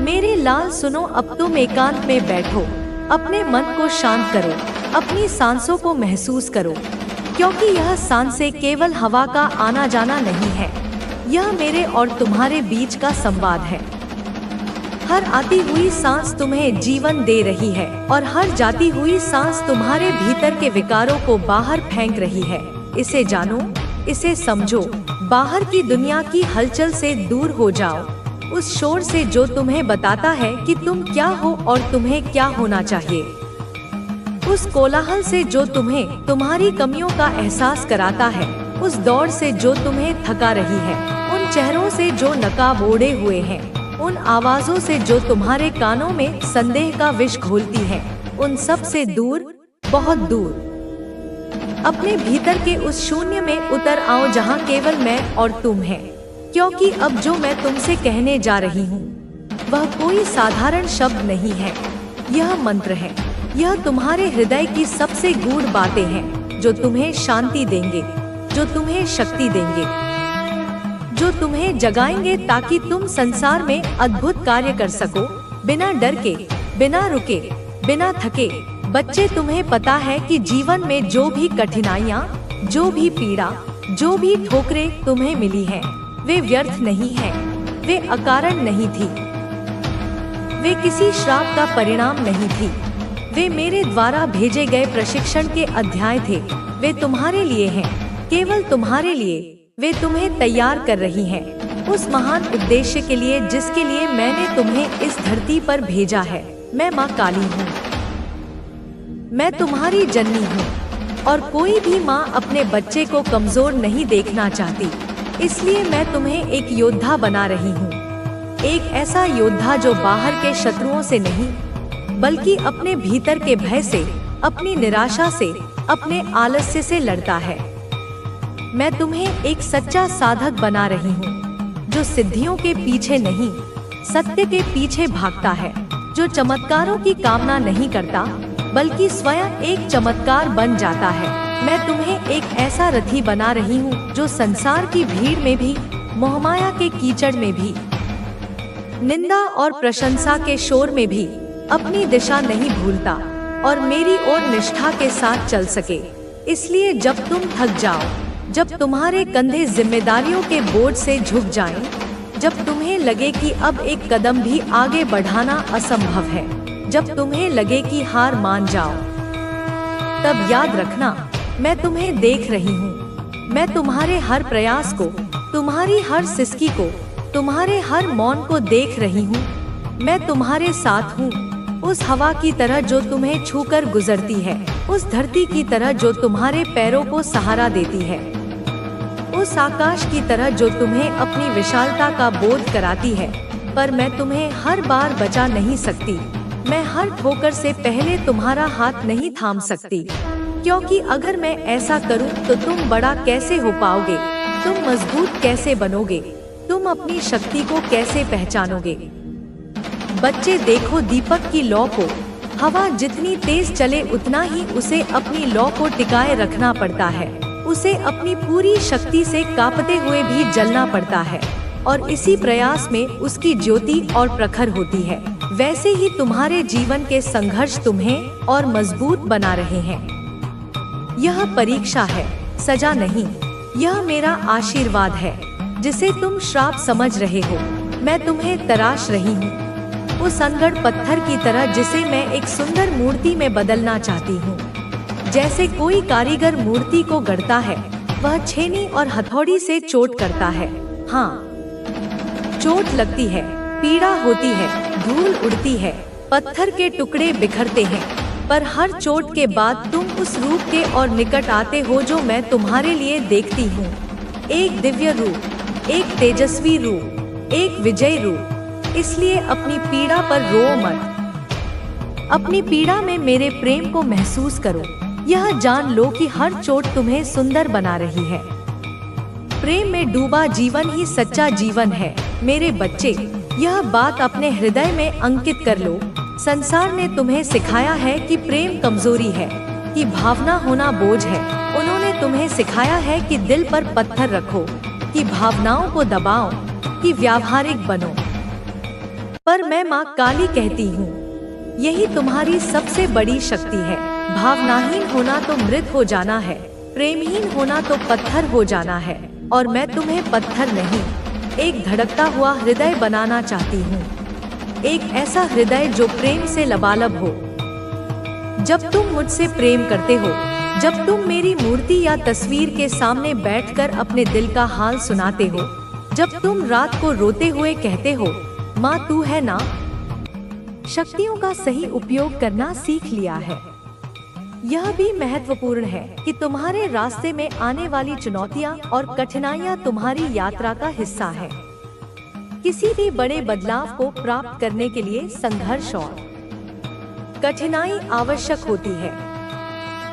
मेरे लाल सुनो, अब तुम एकांत में बैठो, अपने मन को शांत करो, अपनी सांसों को महसूस करो, क्योंकि यह सांसें केवल हवा का आना जाना नहीं है, यह मेरे और तुम्हारे बीच का संवाद है। हर आती हुई सांस तुम्हें जीवन दे रही है और हर जाती हुई सांस तुम्हारे भीतर के विकारों को बाहर फेंक रही है। इसे जानो, इसे समझो, बाहर की दुनिया की हलचल से दूर हो जाओ, उस शोर से जो तुम्हें बताता है कि तुम क्या हो और तुम्हें क्या होना चाहिए, उस कोलाहल से जो तुम्हें तुम्हारी कमियों का एहसास कराता है, उस दौड़ से जो तुम्हें थका रही है, उन चेहरों से जो नकाब ओढ़े हुए हैं, उन आवाजों से जो तुम्हारे कानों में संदेह का विष घोलती है, उन सब से दूर, बहुत दूर अपने भीतर के उस शून्य में उतर आओ जहाँ केवल मैं और तुम हैं। क्योंकि अब जो मैं तुमसे कहने जा रही हूँ वह कोई साधारण शब्द नहीं है, यह मंत्र है। यह तुम्हारे हृदय की सबसे गूढ़ बातें हैं जो तुम्हें शांति देंगे, जो तुम्हें शक्ति देंगे, जो तुम्हें जगाएंगे ताकि तुम संसार में अद्भुत कार्य कर सको, बिना डर के, बिना रुके, बिना थके। बच्चे, तुम्हें पता है कि जीवन में जो भी कठिनाइयाँ, जो भी पीड़ा, जो भी ठोकरें तुम्हें मिली हैं, वे व्यर्थ नहीं हैं, वे अकारण नहीं थी, वे किसी श्राप का परिणाम नहीं थी, वे मेरे द्वारा भेजे गए प्रशिक्षण के अध्याय थे। वे तुम्हारे लिए हैं, केवल तुम्हारे लिए। वे तुम्हें तैयार कर रही हैं उस महान उद्देश्य के लिए जिसके लिए मैंने तुम्हें इस धरती पर भेजा है। मैं माँ काली हूँ, मैं तुम्हारी जननी हूँ और कोई भी माँ अपने बच्चे को कमजोर नहीं देखना चाहती। इसलिए मैं तुम्हें एक योद्धा बना रही हूँ, एक ऐसा योद्धा जो बाहर के शत्रुओं से नहीं बल्कि अपने भीतर के भय से, अपनी निराशा से, अपने आलस्य से लड़ता है। मैं तुम्हें एक सच्चा साधक बना रही हूँ जो सिद्धियों के पीछे नहीं, सत्य के पीछे भागता है, जो चमत्कारों की कामना नहीं करता बल्कि स्वयं एक चमत्कार बन जाता है। मैं तुम्हें एक ऐसा रथी बना रही हूँ जो संसार की भीड़ में भी, मोहमाया के कीचड़ में भी, निंदा और प्रशंसा के शोर में भी अपनी दिशा नहीं भूलता और मेरी ओर निष्ठा के साथ चल सके। इसलिए जब तुम थक जाओ, जब तुम्हारे कंधे जिम्मेदारियों के बोझ से झुक जाएं, जब तुम्हें लगे कि अब एक कदम भी आगे बढ़ाना असंभव है, जब तुम्हें लगे कि हार मान जाओ, तब याद रखना, मैं तुम्हें देख रही हूँ। मैं तुम्हारे हर प्रयास को, तुम्हारी हर सिसकी को, तुम्हारे हर मौन को देख रही हूँ। मैं तुम्हारे साथ हूँ, उस हवा की तरह जो तुम्हें छूकर गुजरती है, उस धरती की तरह जो तुम्हारे पैरों को सहारा देती है, उस आकाश की तरह जो तुम्हें अपनी विशालता का बोध कराती है। पर मैं तुम्हें हर बार बचा नहीं सकती, मैं हर ठोकर से पहले तुम्हारा हाथ नहीं थाम सकती, क्योंकि अगर मैं ऐसा करूं तो तुम बड़ा कैसे हो पाओगे, तुम मजबूत कैसे बनोगे, तुम अपनी शक्ति को कैसे पहचानोगे। बच्चे, देखो दीपक की लौ को, हवा जितनी तेज चले उतना ही उसे अपनी लौ को टिकाए रखना पड़ता है, उसे अपनी पूरी शक्ति से कांपते हुए भी जलना पड़ता है और इसी प्रयास में उसकी ज्योति और प्रखर होती है। वैसे ही तुम्हारे जीवन के संघर्ष तुम्हें और मजबूत बना रहे हैं। यह परीक्षा है, सजा नहीं, यह मेरा आशीर्वाद है जिसे तुम श्राप समझ रहे हो। मैं तुम्हें तराश रही हूँ, उस अनगढ़ पत्थर की तरह जिसे मैं एक सुंदर मूर्ति में बदलना चाहती हूँ। जैसे कोई कारीगर मूर्ति को गढ़ता है, वह छेनी और हथौड़ी से चोट करता है। हाँ, चोट लगती है, पीड़ा होती है, धूल उड़ती है, पत्थर के टुकड़े बिखरते हैं, पर हर चोट के बाद तुम उस रूप के और निकट आते हो जो मैं तुम्हारे लिए देखती हूँ। एक दिव्य रूप, एक तेजस्वी रूप, एक विजयी रूप। इसलिए अपनी पीड़ा पर रो मत, अपनी पीड़ा में मेरे प्रेम को महसूस करो। यह जान लो कि हर चोट तुम्हें सुंदर बना रही है। प्रेम में डूबा जीवन ही सच्चा जीवन है। मेरे बच्चे, यह बात अपने हृदय में अंकित कर लो। संसार ने तुम्हें सिखाया है कि प्रेम कमजोरी है, कि भावना होना बोझ है। उन्होंने तुम्हें सिखाया है कि दिल पर पत्थर रखो, कि भावनाओं को दबाओ, कि व्यावहारिक बनो। पर मैं माँ काली कहती हूँ, यही तुम्हारी सबसे बड़ी शक्ति है। भावनाहीन होना तो मृत हो जाना है, प्रेमहीन होना तो पत्थर हो जाना है, और मैं तुम्हें पत्थर नहीं, एक धड़कता हुआ हृदय बनाना चाहती हूँ। एक ऐसा हृदय जो प्रेम से लबालब हो। जब तुम मुझसे प्रेम करते हो, जब तुम मेरी मूर्ति या तस्वीर के सामने बैठकर अपने दिल का हाल सुनाते हो, जब तुम रात को रोते हुए कहते हो, माँ तू है ना। शक्तियों का सही उपयोग करना सीख लिया है। यह भी महत्वपूर्ण है कि तुम्हारे रास्ते में आने वाली चुनौतियाँ और कठिनाइयाँ तुम्हारी यात्रा का हिस्सा है। किसी भी बड़े बदलाव को प्राप्त करने के लिए संघर्ष और कठिनाई आवश्यक होती है।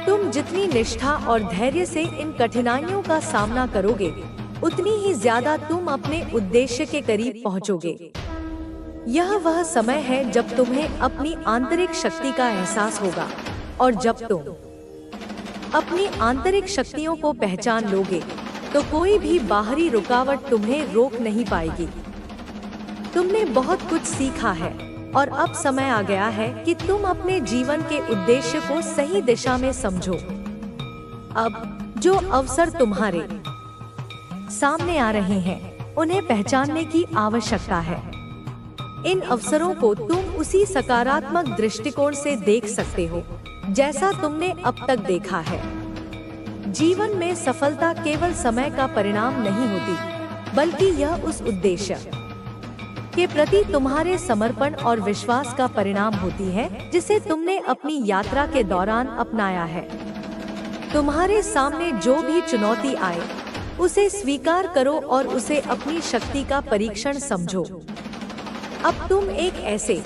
तुम जितनी निष्ठा और धैर्य से इन कठिनाइयों का सामना करोगे, उतनी ही ज्यादा तुम अपने उद्देश्य के करीब पहुंचोगे। यह वह समय है जब तुम्हें अपनी आंतरिक शक्ति का एहसास होगा, और जब तुम अपनी आंतरिक शक्तियों को पहचान लोगे, तो कोई भी बाहरी रुकावट तुम्हें रोक नहीं पाएगी। तुमने बहुत कुछ सीखा है, और अब समय आ गया है कि तुम अपने जीवन के उद्देश्य को सही दिशा में समझो। अब जो अवसर तुम्हारे सामने आ रहे हैं, उन्हें पहचानने की आवश्यकता है। इन अवसरों को तुम उसी सकारात्मक दृष्टिकोण से देख सकते हो जैसा तुमने अब तक देखा है। जीवन में सफलता केवल समय का परिणाम नहीं होती, बल्कि यह उस उद्देश्य के प्रति तुम्हारे समर्पण और विश्वास का परिणाम होती है जिसे तुमने अपनी यात्रा के दौरान अपनाया है। तुम्हारे सामने जो भी चुनौती आए, उसे स्वीकार करो और उसे अपनी शक्ति का परीक्षण समझो। अब तुम एक ऐसे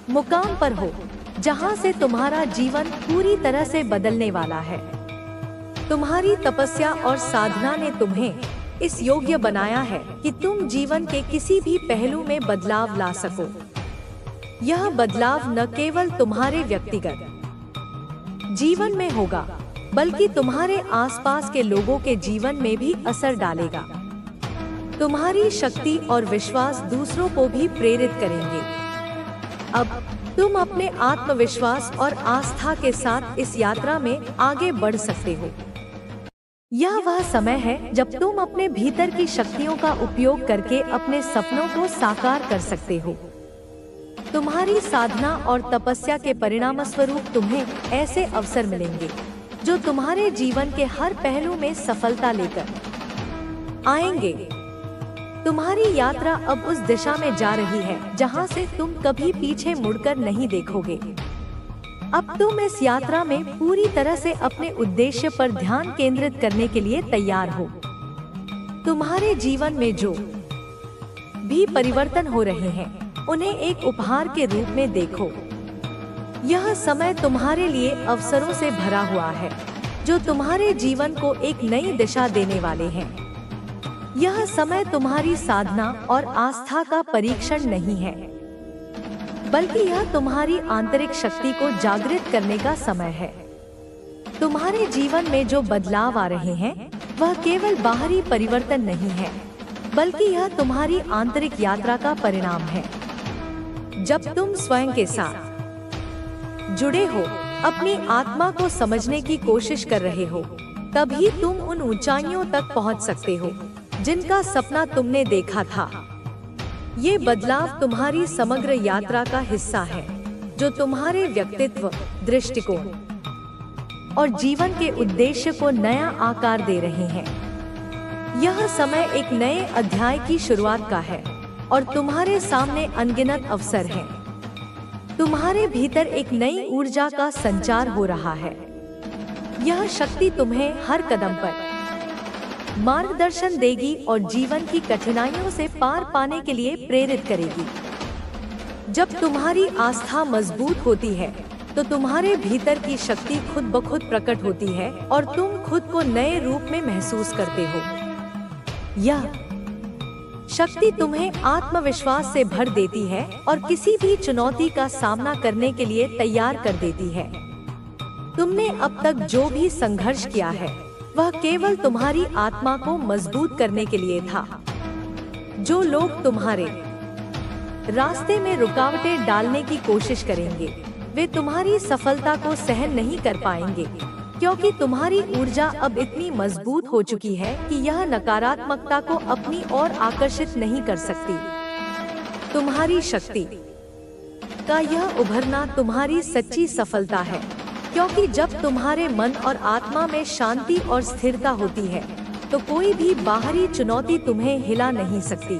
मुकाम पर हो जहां से तुम्हारा जीवन पूरी तरह से बदलने वाला है। तुम्हारी तपस्या और साधना ने तुम्हें इस योग्य बनाया है कि तुम जीवन के किसी भी पहलू में बदलाव ला सको। यह बदलाव न केवल तुम्हारे व्यक्तिगत जीवन में होगा, बल्कि तुम्हारे आसपास के लोगों के जीवन में भी असर डालेगा। तुम्हारी शक्ति और विश्वास दूसरों को भी प्रेरित करेंगे। अब तुम अपने आत्मविश्वास और आस्था के साथ इस यात्रा में आगे बढ़ सकते हो। यह वह समय है जब तुम अपने भीतर की शक्तियों का उपयोग करके अपने सपनों को साकार कर सकते हो। तुम्हारी साधना और तपस्या के परिणामस्वरूप तुम्हें ऐसे अवसर मिलेंगे जो तुम्हारे जीवन के हर पहलू में सफलता लेकर आएंगे। तुम्हारी यात्रा अब उस दिशा में जा रही है जहां से तुम कभी पीछे मुड़कर नहीं देखोगे। अब तुम इस यात्रा में पूरी तरह से अपने उद्देश्य पर ध्यान केंद्रित करने के लिए तैयार हो। तुम्हारे जीवन में जो भी परिवर्तन हो रहे हैं, उन्हें एक उपहार के रूप में देखो। यह समय तुम्हारे लिए अवसरों से भरा हुआ है, जो तुम्हारे जीवन को एक नई दिशा देने वाले हैं। यह समय तुम्हारी साधना और आस्था का परीक्षण नहीं है, बल्कि यह तुम्हारी आंतरिक शक्ति को जागृत करने का समय है। तुम्हारे जीवन में जो बदलाव आ रहे हैं, वह केवल बाहरी परिवर्तन नहीं है, बल्कि यह तुम्हारी आंतरिक यात्रा का परिणाम है। जब तुम स्वयं के साथ जुड़े हो, अपनी आत्मा को समझने की कोशिश कर रहे हो, तभी तुम उन ऊंचाइयों तक पहुंच सकते हो जिनका सपना तुमने देखा था। ये बदलाव तुम्हारी समग्र यात्रा का हिस्सा है, जो तुम्हारे व्यक्तित्व, दृष्टिकोण और जीवन के उद्देश्य को नया आकार दे रहे हैं। यह समय एक नए अध्याय की शुरुआत का है, और तुम्हारे सामने अनगिनत अवसर हैं। तुम्हारे भीतर एक नई ऊर्जा का संचार हो रहा है। यह शक्ति तुम्हें हर कदम पर मार्गदर्शन देगी और जीवन की कठिनाइयों से पार पाने के लिए प्रेरित करेगी। जब तुम्हारी आस्था मजबूत होती है, तो तुम्हारे भीतर की शक्ति खुद ब खुद प्रकट होती है और तुम खुद को नए रूप में महसूस करते हो। यह शक्ति तुम्हें आत्मविश्वास से भर देती है और किसी भी चुनौती का सामना करने के लिए तैयार कर देती है। तुमने अब तक जो भी संघर्ष किया है, वह केवल तुम्हारी आत्मा को मजबूत करने के लिए था। जो लोग तुम्हारे रास्ते में रुकावटें डालने की कोशिश करेंगे। वे तुम्हारी सफलता को सहन नहीं कर पाएंगे, क्योंकि तुम्हारी ऊर्जा अब इतनी मजबूत हो चुकी है कि यह नकारात्मकता को अपनी ओर आकर्षित नहीं कर सकती। तुम्हारी शक्ति का यह उभरना तुम्हारी सच्ची सफलता है, क्योंकि जब तुम्हारे मन और आत्मा में शांति और स्थिरता होती है तो कोई भी बाहरी चुनौती तुम्हें हिला नहीं सकती।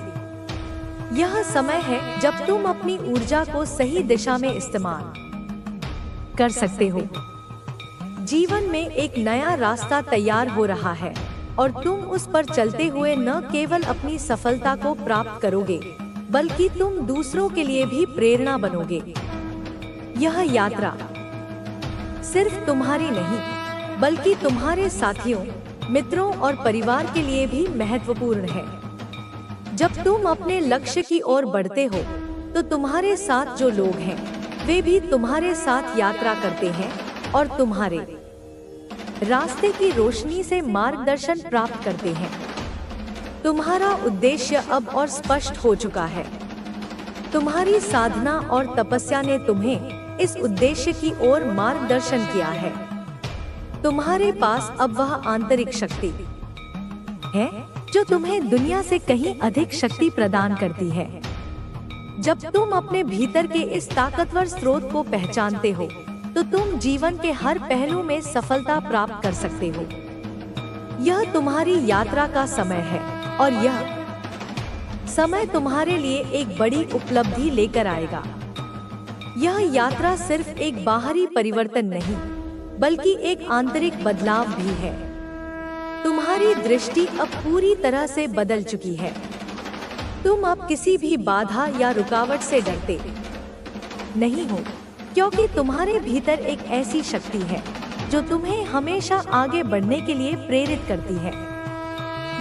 यह समय है जब तुम अपनी ऊर्जा को सही दिशा में इस्तेमाल कर सकते हो। जीवन में एक नया रास्ता तैयार हो रहा है और तुम उस पर चलते हुए न केवल अपनी सफलता को प्राप्त करोगे, बल्कि तुम दूसरों के लिए भी प्रेरणा बनोगे। यह यात्रा सिर्फ तुम्हारी नहीं, बल्कि तुम्हारे साथियों, मित्रों और परिवार के लिए भी महत्वपूर्ण है। जब तुम अपने लक्ष्य की ओर बढ़ते हो, तो तुम्हारे साथ जो लोग हैं, वे भी तुम्हारे साथ यात्रा करते हैं और तुम्हारे रास्ते की रोशनी से मार्गदर्शन प्राप्त करते हैं। तुम्हारा उद्देश्य अब और स्पष्ट हो चुका है। तुम्हारी साधना और तपस्या ने तुम्हें इस उद्देश्य की ओर मार्गदर्शन किया है। तुम्हारे पास अब वह आंतरिक शक्ति है जो तुम्हें दुनिया से कहीं अधिक शक्ति प्रदान करती है। जब तुम अपने भीतर के इस ताकतवर स्रोत को पहचानते हो, तो तुम जीवन के हर पहलू में सफलता प्राप्त कर सकते हो। यह तुम्हारी यात्रा का समय है और यह समय तुम्हारे लिए एक बड़ी उपलब्धि लेकर आएगा। यह यात्रा सिर्फ एक बाहरी परिवर्तन नहीं, बल्कि एक आंतरिक बदलाव भी है। तुम्हारी दृष्टि अब पूरी तरह से बदल चुकी है। तुम अब किसी भी बाधा या रुकावट से डरते नहीं हो, क्योंकि तुम्हारे भीतर एक ऐसी शक्ति है जो तुम्हें हमेशा आगे बढ़ने के लिए प्रेरित करती है।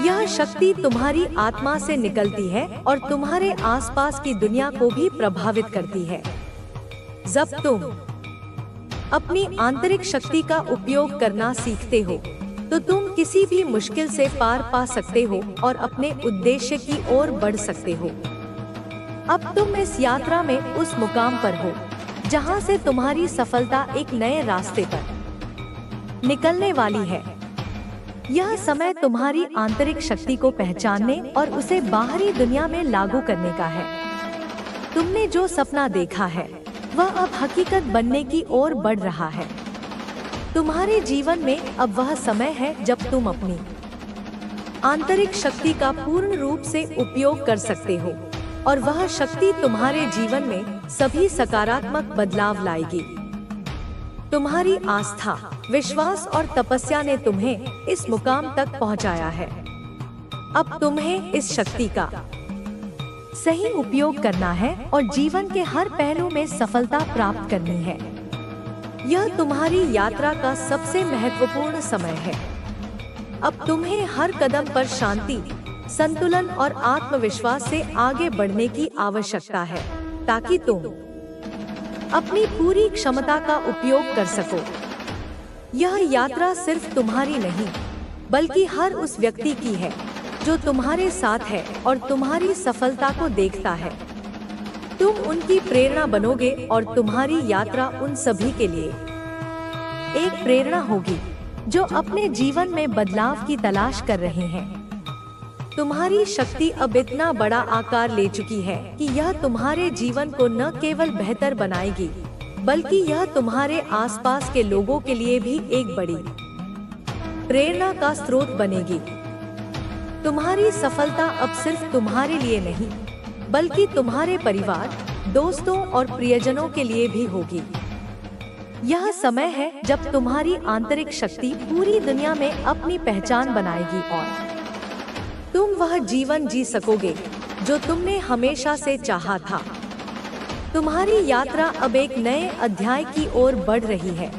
यह शक्ति तुम्हारी आत्मा से निकलती है और तुम्हारे आसपास की दुनिया को भी प्रभावित करती है। जब तुम अपनी आंतरिक शक्ति का उपयोग करना सीखते हो, तो तुम किसी भी मुश्किल से पार पा सकते हो और अपने उद्देश्य की ओर बढ़ सकते हो। अब तुम इस यात्रा में उस मुकाम पर हो जहां से तुम्हारी सफलता एक नए रास्ते पर निकलने वाली है। यह समय तुम्हारी आंतरिक शक्ति को पहचानने और उसे बाहरी दुनिया में लागू करने का है। तुमने जो सपना देखा है, वह अब हकीकत बनने की ओर बढ़ रहा है। तुम्हारे जीवन में अब वह समय है जब तुम अपनी आंतरिक शक्ति का पूर्ण रूप से उपयोग कर सकते हो, और वह शक्ति तुम्हारे जीवन में सभी सकारात्मक बदलाव लाएगी। तुम्हारी आस्था, विश्वास और तपस्या ने तुम्हें इस मुकाम तक पहुंचाया है। अब तुम्हें इस शक्ति का सही उपयोग करना है और जीवन के हर पहलू में सफलता प्राप्त करनी है। यह तुम्हारी यात्रा का सबसे महत्वपूर्ण समय है। अब तुम्हें हर कदम पर शांति, संतुलन और आत्मविश्वास से आगे बढ़ने की आवश्यकता है, ताकि तुम अपनी पूरी क्षमता का उपयोग कर सको। यह यात्रा सिर्फ तुम्हारी नहीं, बल्कि हर उस व्यक्ति की है जो तुम्हारे साथ है और तुम्हारी सफलता को देखता है। तुम उनकी प्रेरणा बनोगे और तुम्हारी यात्रा उन सभी के लिए एक प्रेरणा होगी जो अपने जीवन में बदलाव की तलाश कर रहे हैं। तुम्हारी शक्ति अब इतना बड़ा आकार ले चुकी है कि यह तुम्हारे जीवन को न केवल बेहतर बनाएगी, बल्कि यह तुम्हारे आसपास के लोगों के लिए भी एक बड़ी प्रेरणा का स्रोत बनेगी। तुम्हारी सफलता अब सिर्फ तुम्हारे लिए नहीं, बल्कि तुम्हारे परिवार, दोस्तों और प्रियजनों के लिए भी होगी। यह समय है जब तुम्हारी आंतरिक शक्ति पूरी दुनिया में अपनी पहचान बनाएगी और तुम वह जीवन जी सकोगे जो तुमने हमेशा से चाहा था। तुम्हारी यात्रा अब एक नए अध्याय की ओर बढ़ रही है,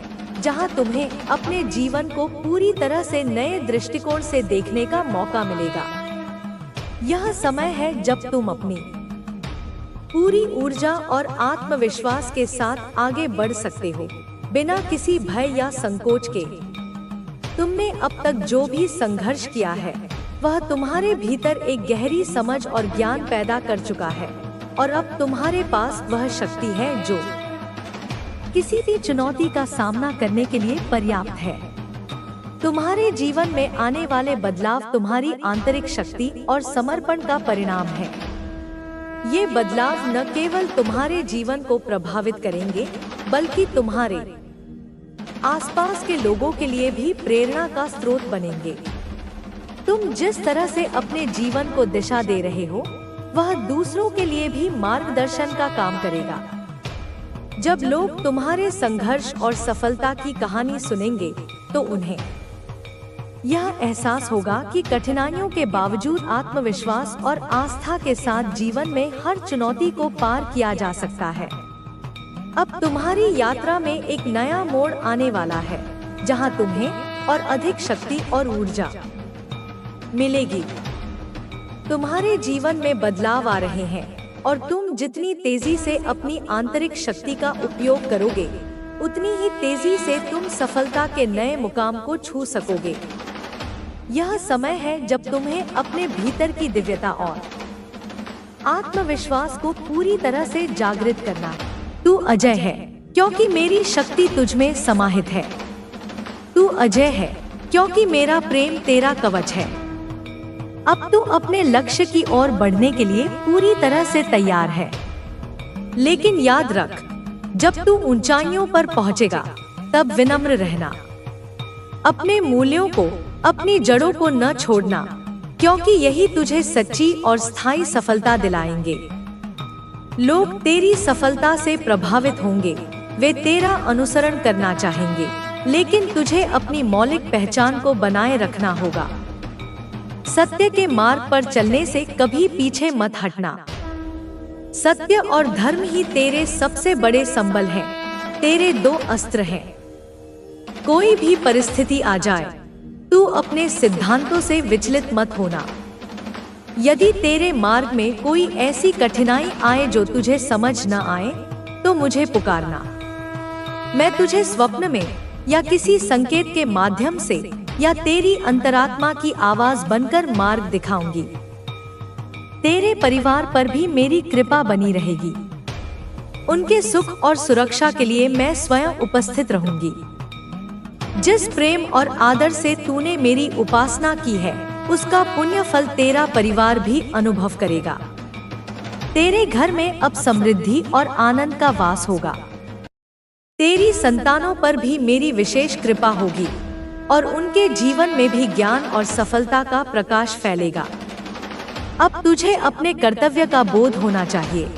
जहां तुम्हें अपने जीवन को पूरी तरह से नए दृष्टिकोण से देखने का मौका मिलेगा। यह समय है जब तुम अपनी पूरी ऊर्जा और आत्मविश्वास के साथ आगे बढ़ सकते हो, बिना किसी भय या संकोच के। तुमने अब तक जो भी संघर्ष किया है, वह तुम्हारे भीतर एक गहरी समझ और ज्ञान पैदा कर चुका है, और अब तुम्हारे पास वह शक्ति है जो किसी भी चुनौती का सामना करने के लिए पर्याप्त है। तुम्हारे जीवन में आने वाले बदलाव तुम्हारी आंतरिक शक्ति और समर्पण का परिणाम है। ये बदलाव न केवल तुम्हारे जीवन को प्रभावित करेंगे, बल्कि तुम्हारे आसपास के लोगों के लिए भी प्रेरणा का स्रोत बनेंगे। तुम जिस तरह से अपने जीवन को दिशा दे रहे हो, वह दूसरों के लिए भी मार्गदर्शन का काम करेगा। जब लोग तुम्हारे संघर्ष और सफलता की कहानी सुनेंगे, तो उन्हें यह एहसास होगा कि कठिनाइयों के बावजूद आत्मविश्वास और आस्था के साथ जीवन में हर चुनौती को पार किया जा सकता है। अब तुम्हारी यात्रा में एक नया मोड़ आने वाला है, जहां तुम्हें और अधिक शक्ति और ऊर्जा मिलेगी। तुम्हारे जीवन में बदलाव आ रहे हैं, और तुम जितनी तेजी से अपनी आंतरिक शक्ति का उपयोग करोगे, उतनी ही तेजी से तुम सफलता के नए मुकाम को छू सकोगे। यह समय है जब तुम्हें अपने भीतर की दिव्यता और आत्मविश्वास को पूरी तरह से जागृत करना है। तू अजय है, क्योंकि मेरी शक्ति तुझमें समाहित है। तू अजय है, क्योंकि मेरा प्रेम तेरा कवच है। अब तू अपने लक्ष्य की ओर बढ़ने के लिए पूरी तरह से तैयार है। लेकिन याद रख, जब तू ऊंचाइयों पर पहुंचेगा, तब विनम्र रहना। अपने मूल्यों को, अपनी जड़ों को न छोड़ना, क्योंकि यही तुझे सच्ची और स्थायी सफलता दिलाएंगे। लोग तेरी सफलता से प्रभावित होंगे, वे तेरा अनुसरण करना चाहेंगे, लेकिन तुझे अपनी मौलिक पहचान को बनाए रखना होगा। सत्य के मार्ग पर चलने से कभी पीछे मत हटना। सत्य और धर्म ही तेरे सबसे बड़े संबल हैं, तेरे दो अस्त्र हैं। कोई भी परिस्थिति आ जाए, तू अपने सिद्धांतों से विचलित मत होना। यदि तेरे मार्ग में कोई ऐसी कठिनाई आए जो तुझे समझ न आए, तो मुझे पुकारना। मैं तुझे स्वप्न में या किसी संकेत के माध्यम से या तेरी अंतरात्मा की आवाज बनकर मार्ग दिखाऊंगी। तेरे परिवार पर भी मेरी कृपा बनी रहेगी। उनके सुख और सुरक्षा के लिए मैं स्वयं उपस्थित रहूंगी। जिस प्रेम और आदर से तूने मेरी उपासना की है, उसका पुण्य फल तेरा परिवार भी अनुभव करेगा। तेरे घर में अब समृद्धि और आनंद का वास होगा। तेरी संतानों पर भी मेरी विशेष कृपा होगी, और उनके जीवन में भी ज्ञान और सफलता का प्रकाश फैलेगा। अब तुझे अपने कर्तव्य का बोध होना चाहिए।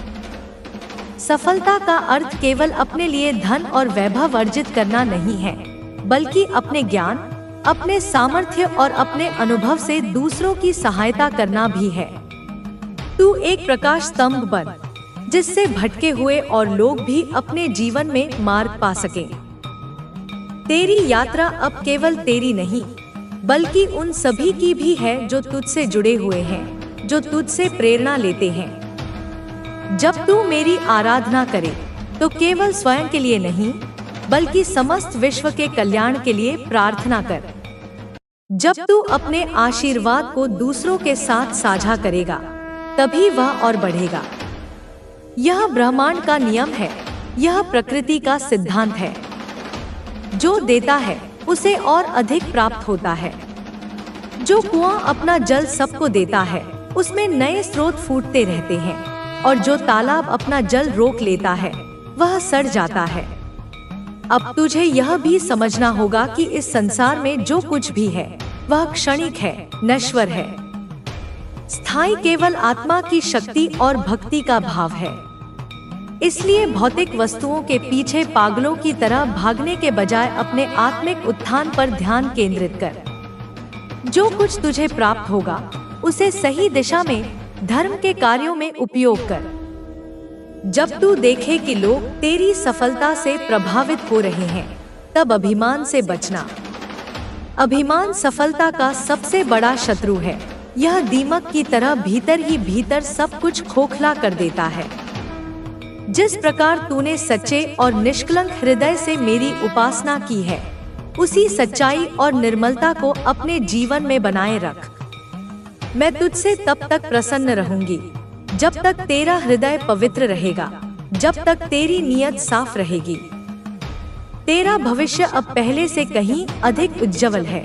सफलता का अर्थ केवल अपने लिए धन और वैभव अर्जित करना नहीं है, बल्कि अपने ज्ञान, अपने सामर्थ्य और अपने अनुभव से दूसरों की सहायता करना भी है। तू एक प्रकाश स्तंभ बन, जिससे भटके हुए और लोग भी अपने जीवन में मार्ग पा सकें। तेरी यात्रा अब केवल तेरी नहीं, बल्कि उन सभी की भी है जो तुझसे जुड़े हुए हैं, जो तुझसे प्रेरणा लेते हैं। जब तू मेरी आराधना करे, तो केवल स्वयं के लिए नहीं, बल्कि समस्त विश्व के कल्याण के लिए प्रार्थना कर। जब तू अपने आशीर्वाद को दूसरों के साथ साझा करेगा, तभी वह और बढ़ेगा। यह ब्रह्मांड का नियम है, यह प्रकृति का सिद्धांत है। जो देता है, उसे और अधिक प्राप्त होता है। जो कुआं अपना जल सबको देता है, उसमें नए स्रोत फूटते रहते हैं, और जो तालाब अपना जल रोक लेता है, वह सड़ जाता है। अब तुझे यह भी समझना होगा कि इस संसार में जो कुछ भी है, वह क्षणिक है, नश्वर है। स्थायी केवल आत्मा की शक्ति और भक्ति का भाव है। इसलिए भौतिक वस्तुओं के पीछे पागलों की तरह भागने के बजाय अपने आत्मिक उत्थान पर ध्यान केंद्रित कर। जो कुछ तुझे प्राप्त होगा, उसे सही दिशा में, धर्म के कार्यों में उपयोग कर। जब तू देखे कि लोग तेरी सफलता से प्रभावित हो रहे हैं, तब अभिमान से बचना। अभिमान सफलता का सबसे बड़ा शत्रु है। यह दीमक की तरह भीतर ही भीतर सब कुछ खोखला कर देता है। जिस प्रकार तूने सच्चे और निष्कलंक हृदय से मेरी उपासना की है, उसी सच्चाई और निर्मलता को अपने जीवन में बनाए रख। मैं तुझसे तब तक प्रसन्न रहूंगी जब तक तेरा हृदय पवित्र रहेगा, जब तक तेरी नीयत साफ रहेगी, तेरा भविष्य अब पहले से कहीं अधिक उज्जवल है।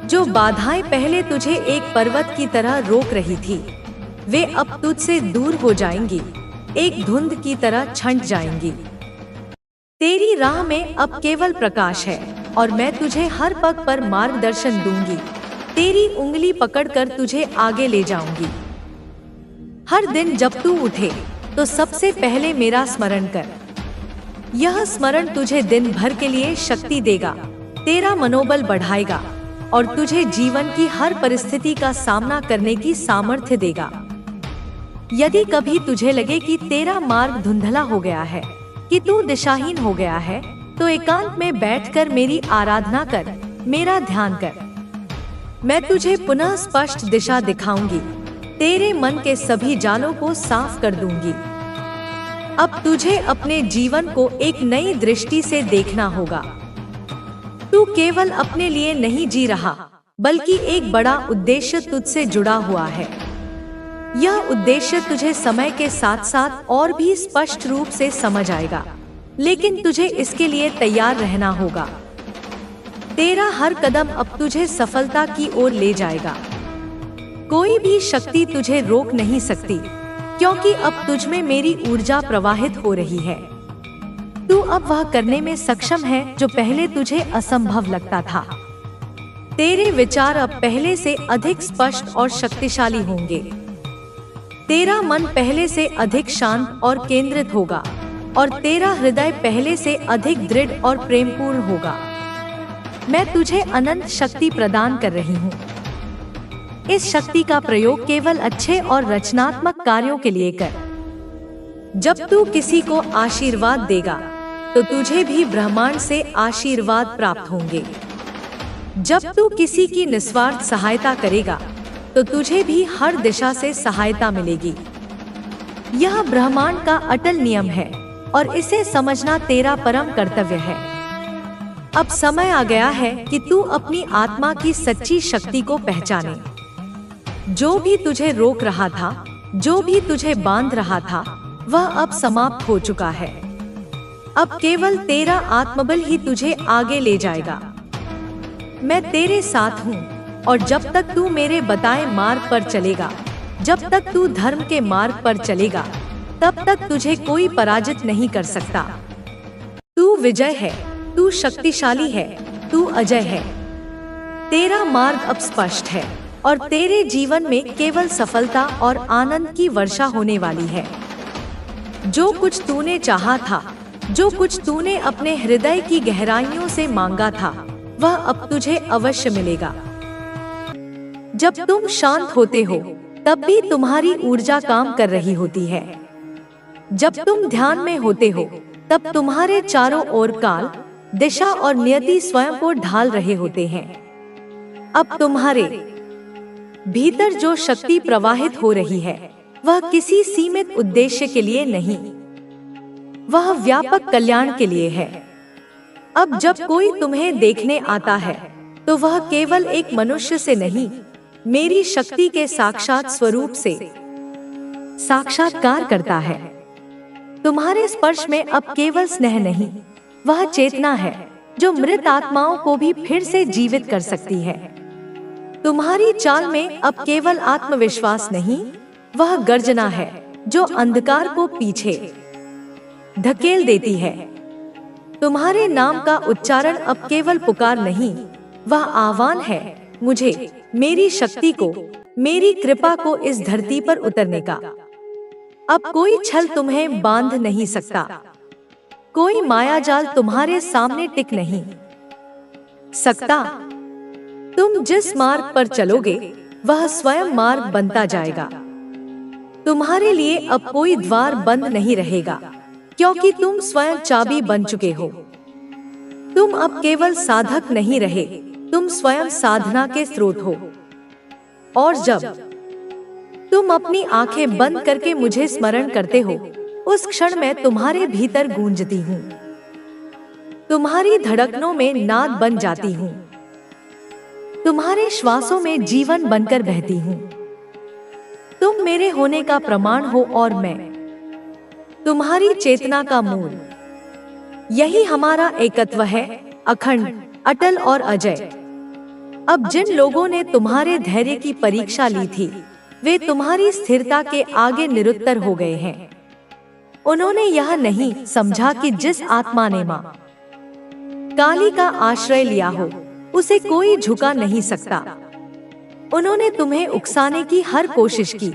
जो बाधाएं पहले तुझे एक पर्वत की तरह रोक रही थी, वे अब तुझसे दूर हो जाएंगी, एक धुंध की तरह छंट जाएंगी। तेरी राह में अब केवल प्रकाश है और मैं तुझे हर पग पर मार्गदर्शन दूंगी। तेरी उंगली पकड़कर तुझे आगे ले जाऊंगी। हर दिन जब तू उठे तो सबसे पहले मेरा स्मरण कर। यह स्मरण तुझे दिन भर के लिए शक्ति देगा, तेरा मनोबल बढ़ाएगा और तुझे जीवन की हर परिस्थिति का सामना करने की सामर्थ्य देगा। यदि कभी तुझे लगे कि तेरा मार्ग धुंधला हो गया है, कि तू दिशाहीन हो गया है, तो एकांत में बैठकर मेरी आराधना कर, मेरा ध्यान कर। मैं तुझे पुनः स्पष्ट दिशा दिखाऊंगी, तेरे मन के सभी जालों को साफ कर दूंगी। अब तुझे अपने जीवन को एक नई दृष्टि से देखना होगा। तू केवल अपने लिए नहीं जी रहा, बल्कि एक बड़ा उद्देश्य तुझसे जुड़ा हुआ है। यह उद्देश्य तुझे समय के साथ साथ और भी स्पष्ट रूप से समझ आएगा, लेकिन तुझे इसके लिए तैयार रहना होगा। तेरा हर कदम अब तुझे सफलता की ओर ले जाएगा। कोई भी शक्ति तुझे रोक नहीं सकती, क्योंकि अब तुझ में मेरी ऊर्जा प्रवाहित हो रही है। तू अब वह करने में सक्षम है जो पहले तुझे असंभव लगता था। तेरे विचार अब पहले से अधिक स्पष्ट और शक्तिशाली होंगे। तेरा मन पहले से अधिक शांत और केंद्रित होगा और तेरा हृदय पहले से अधिक दृढ़ और प्रेमपूर्ण होगा। मैं तुझे अनंत शक्ति प्रदान कर रही हूँ। इस शक्ति का प्रयोग केवल अच्छे और रचनात्मक कार्यों के लिए कर। जब तू किसी को आशीर्वाद देगा, तो तुझे भी ब्रह्मांड से आशीर्वाद प्राप्त होंगे। जब तू किसी की निस्वार्थ सहायता करेगा, तो तुझे भी हर दिशा से सहायता मिलेगी। यह ब्रह्मांड का अटल नियम है और इसे समझना तेरा परम कर्तव्य है। अब समय आ गया है कि तू अपनी आत्मा की सच्ची शक्ति को पहचाने। जो भी तुझे रोक रहा था, जो भी तुझे बांध रहा था, वह अब समाप्त हो चुका है। अब केवल तेरा आत्मबल ही तुझे आगे ले जाएगा। मैं तेरे साथ हूँ और जब तक तू मेरे बताए मार्ग पर चलेगा, जब तक तू धर्म के मार्ग पर चलेगा, तब तक तुझे कोई पराजित नहीं कर सकता। तू विजय है, तू शक्तिशाली है, तू अजय है। तेरा मार्ग अब स्पष्ट है और तेरे जीवन में केवल सफलता और आनंद की वर्षा होने वाली है। जो कुछ तूने चाहा था, जो कुछ तूने अपने हृदय की गहराइयों से मांगा था, वह अब तुझे अवश्य मिलेगा। जब तुम शांत होते हो, तब भी तुम्हारी ऊर्जा काम कर रही होती है। जब तुम ध्यान में होते हो, तब तुम्हारे चारों ओर काल, दिशा और नियति स्वयं को ढाल रहे होते हैं। अब तुम्हारे भीतर जो शक्ति प्रवाहित हो रही है, वह किसी सीमित उद्देश्य के लिए नहीं, वह व्यापक कल्याण के लिए है। अब जब कोई तुम्हें देखने आता है, तो वह केवल एक मनुष्य से नहीं, मेरी शक्ति के साक्षात स्वरूप से साक्षात्कार करता है। तुम्हारे स्पर्श में अब केवल स्नेह नहीं, वह चेतना है जो मृत आत्माओं को भी फिर से जीवित कर सकती है। तुम्हारी चाल में अब केवल आत्मविश्वास नहीं, वह गर्जना है जो अंधकार को पीछे धकेल देती है। तुम्हारे नाम का उच्चारण अब केवल पुकार नहीं, वह आह्वान है मुझे, मेरी शक्ति को, मेरी कृपा को इस धरती पर उतरने का। अब कोई छल तुम्हें बांध नहीं सकता, कोई मायाजाल तुम्हारे सामने टिक नहीं सकता। तुम जिस मार्ग पर चलोगे, वह स्वयं मार्ग बनता जाएगा। तुम्हारे लिए अब कोई द्वार बंद नहीं रहेगा, क्योंकि तुम स्वयं चाबी बन चुके हो। तुम अब केवल साधक नहीं रहे, तुम स्वयं साधना के स्रोत हो। और जब तुम अपनी आंखें बंद करके मुझे स्मरण करते हो, उस क्षण मैं तुम्हारे भीतर गूंजती हूँ, तुम्हारी धड़कनों में नाद बन जाती हूँ, तुम्हारे श्वासों में जीवन बनकर बहती हूँ। तुम मेरे होने का प्रमाण हो और मैं तुम्हारी चेतना का मूल। यही हमारा एकत्व है, अखंड, अटल और अजय। अब जिन लोगों ने तुम्हारे धैर्य की परीक्षा ली थी, वे तुम्हारी स्थिरता के आगे निरुत्तर हो गए हैं। उन्होंने यह नहीं समझा कि जिस आत्मा ने मां काली का आश्रय लिया हो, उसे कोई झुका नहीं सकता। उन्होंने तुम्हें उकसाने की हर कोशिश की,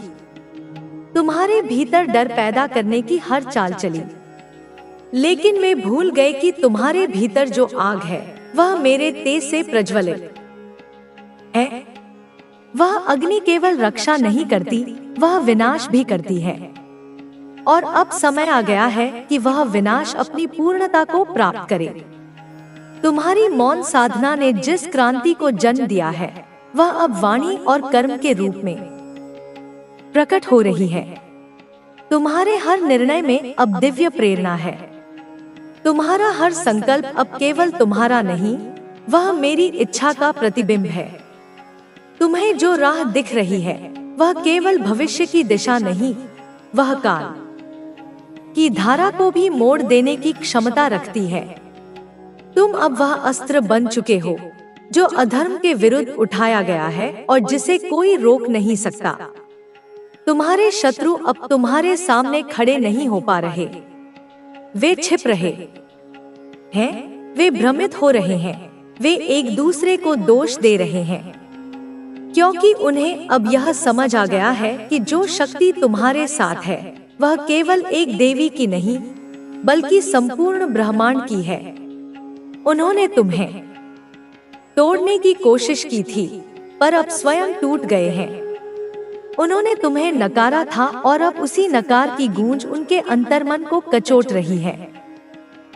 तुम्हारे भीतर डर पैदा करने की हर चाल चली, लेकिन वे भूल गए कि तुम्हारे भीतर जो आग है वह मेरे तेज से प्रज्वलित है। वह अग्नि केवल रक्षा नहीं करती, वह विनाश भी करती है। और अब समय आ गया है कि वह विनाश अपनी पूर्णता को प्राप्त करे। तुम्हारी मौन साधना ने जिस क्रांति को जन्म दिया है, वह अब वाणी और कर्म के रूप में प्रकट हो रही है। तुम्हारे हर निर्णय में अब दिव्य प्रेरणा है। तुम्हारा हर संकल्प अब केवल तुम्हारा नहीं, वह मेरी इच्छा का प्रतिबिंब है। तुम्हें जो राह दिख रही है, वह केवल भविष्य की दिशा नहीं, वह काल की धारा को भी मोड़ देने की क्षमता रखती है। तुम अब वह अस्त्र बन चुके हो जो अधर्म के विरुद्ध उठाया गया है और जिसे कोई रोक नहीं सकता। तुम्हारे शत्रु अब तुम्हारे सामने खड़े नहीं हो पा रहे। वे छिप रहे हैं, वे भ्रमित हो रहे हैं, वे एक दूसरे को दोष दे रहे हैं, क्योंकि उन्हें अब यह समझ आ गया है कि जो शक्ति तुम्हारे साथ है, वह केवल एक देवी की नहीं, बल्कि संपूर्ण ब्रह्मांड की है। उन्होंने तुम्हें तोड़ने की कोशिश की थी, पर अब स्वयं टूट गए हैं। उन्होंने तुम्हें नकारा था और अब उसी नकार की गूंज उनके अंतर्मन को कचोट रही है।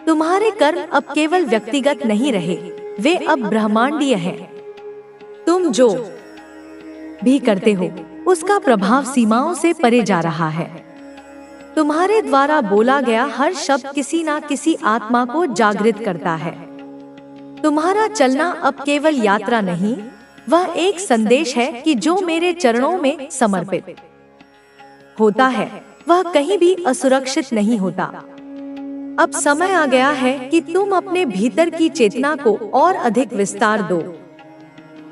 तुम्हारे कर्म अब केवल व्यक्तिगत नहीं रहे, वे अब ब्रह्मांडीय हैं। तुम जो भी करते हो, उसका प्रभाव सीमाओं से परे जा रहा है। तुम्हारे द्वारा बोला गया हर शब्द किसी ना किसी आत्मा को जागृत करता है। तुम्हारा चलना अब केवल यात्रा नहीं, वह एक संदेश है कि जो मेरे चरणों में समर्पित होता है, वह कहीं भी असुरक्षित नहीं होता। अब समय आ गया है कि तुम अपने भीतर की चेतना को और अधिक विस्तार दो।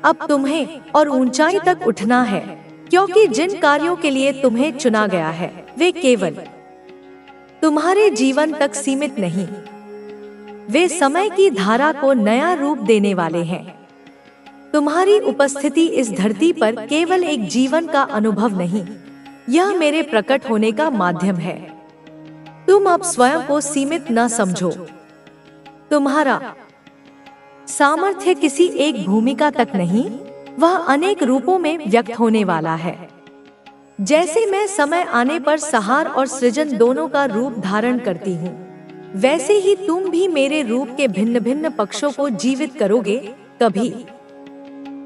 अब तुम्हें और ऊंचाई तक उठना है, क्योंकि जिन कार्यों के लिए तुम्हें चुना गया है, वे केवल तुम्हारे जीवन तक सीमित नहीं, वे समय की धारा को नया रूप देने वाले हैं। तुम्हारी उपस्थिति इस धरती पर केवल एक जीवन का अनुभव नहीं, यह मेरे प्रकट होने का माध्यम है। तुम अब स्वयं को सीमित न समझो। तुम्हारा सामर्थ्य किसी एक भूमिका तक नहीं, वह अनेक रूपों में व्यक्त होने वाला है। जैसे मैं समय आने पर संहार और सृजन दोनों का रूप धारण करती हूँ, वैसे ही तुम भी मेरे रूप के भिन्न भिन्न पक्षों को जीवित करोगे, कभी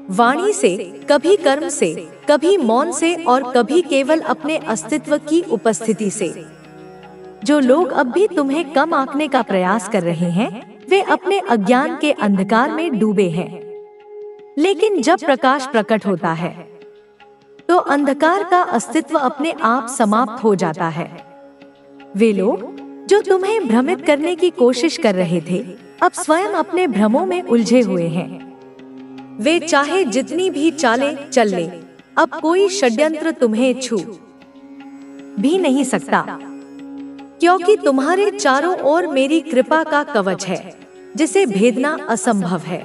वाणी से, कभी कर्म से, कभी मौन से और कभी केवल अपने अस्तित्व की उपस्थिति से। जो लोग अब भी तुम्हें कम आंकने का प्रयास कर रहे हैं, वे अपने अज्ञान के अंधकार में डूबे हैं। लेकिन जब प्रकाश प्रकट होता है, तो अंधकार का अस्तित्व अपने आप समाप्त हो जाता है। वे लोग जो तुम्हें भ्रमित करने की कोशिश कर रहे थे, अब स्वयं अपने भ्रमों में उलझे हुए हैं। वे चाहे जितनी भी चालें चल लें, अब कोई षड्यंत्र तुम्हें छू भी नहीं सकता, क्योंकि तुम्हारे चारों ओर मेरी कृपा का कवच है, जिसे भेदना असंभव है।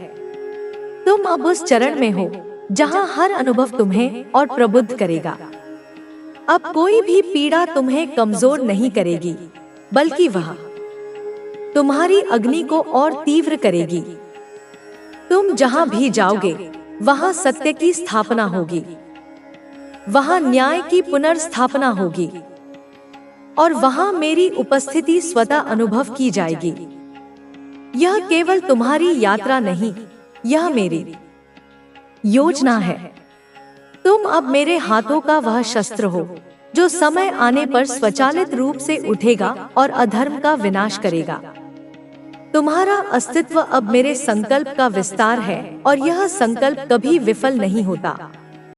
तुम अब उस चरण में हो जहां हर अनुभव तुम्हें और प्रबुद्ध करेगा। अब कोई भी पीड़ा तुम्हें कमजोर नहीं करेगी, बल्कि वह तुम्हारी अग्नि को और तीव्र करेगी। तुम जहां भी जाओगे, वहां सत्य की स्थापना होगी, वहां न्याय की पुनर्स्थापना होगी और वहां मेरी उपस्थिति स्वतः अनुभव की जाएगी। यह केवल तुम्हारी यात्रा नहीं, यह मेरी योजना है। तुम अब मेरे हाथों का वह शस्त्र हो जो समय आने पर स्वचालित रूप से उठेगा और अधर्म का विनाश करेगा। तुम्हारा अस्तित्व अब मेरे संकल्प का विस्तार है और यह संकल्प कभी विफल नहीं होता।